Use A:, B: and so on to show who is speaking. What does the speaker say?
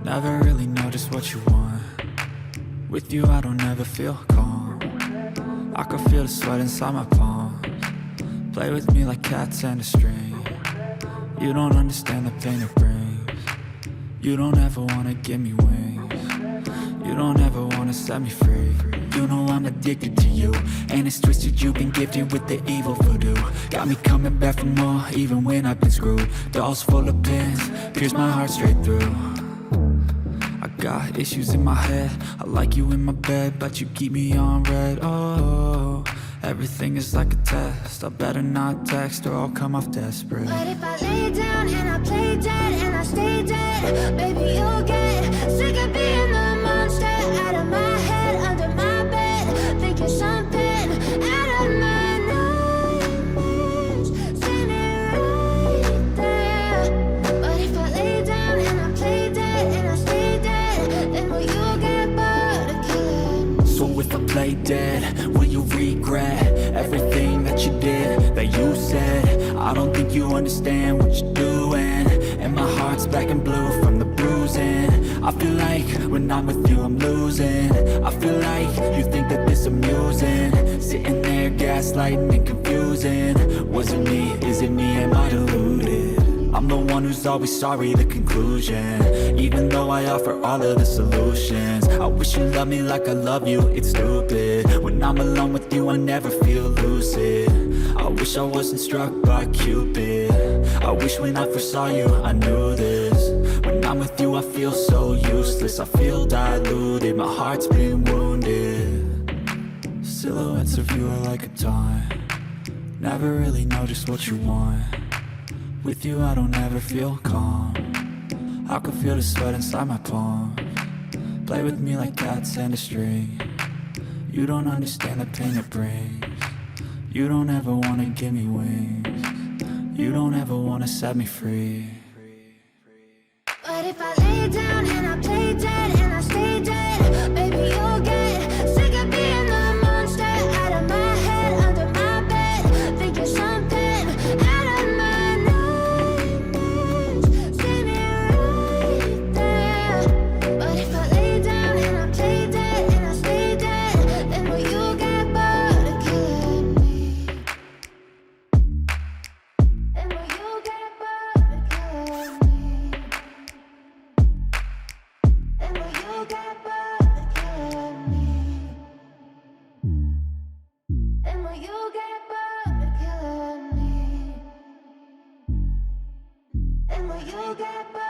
A: Never really know just what you want. With you I don't ever feel calm. I can feel the sweat inside my palms. Play with me like cats and a string. You don't understand the pain it brings. You don't ever wanna give me wings. You don't ever wanna set me free. You know I'm addicted to you, and it's twisted, you've been gifted with the evil voodoo. Got me coming back for more, even when I've been screwed. Dolls full of pins, pierce my heart straight through. I got issues in my head, I like you in my bed, but you keep me on red. Oh, everything is like a test, I better not text or I'll come off desperate.
B: But if I lay down and I play dead and I stay dead, baby you'll get sick of being the monster out of my head, under my bed, thinking something out of my nightmares, standing right there. But if I lay down and I play dead and I stay dead, then will you get bored of killing me?
A: So if I play dead, will you regret everything that you did, that you said? I don't think you understand what you're doing, and my heart's black and blue from the bruising. I feel like when I'm with you I'm losing. I feel like you think that this amusing, sitting there gaslighting and confusing. Was it me? Is it me? Am I deluded? I'm the one who's always sorry, the conclusion, even though I offer all of the solutions. I wish you loved me like I love you, it's stupid. When I'm alone with you I never feel lucid. I wish I wasn't struck by Cupid. I wish when I first saw you I knew this. When I'm with you I feel so useless, I feel diluted, my heart's been wounded. Silhouettes of you are like a taunt. Never really know just what you want. With you I don't ever feel calm. I can feel the sweat inside my palms. Play with me like cats and a string. You don't understand the pain it brings. You don't ever wanna give me wings. You don't ever wanna set me free.
B: But if I lay down and I play dead and I stay dead, baby you'll get sick of being the monster out of my head, under my bed, thinking something out of my nightmares, standing right there. But if I lay down and I play dead and I stay dead, then will you get bored of killing me? Then will you get bored of killing me? Then will you get bored of killing me? Then will you get bored of killing me? Then will you get bored?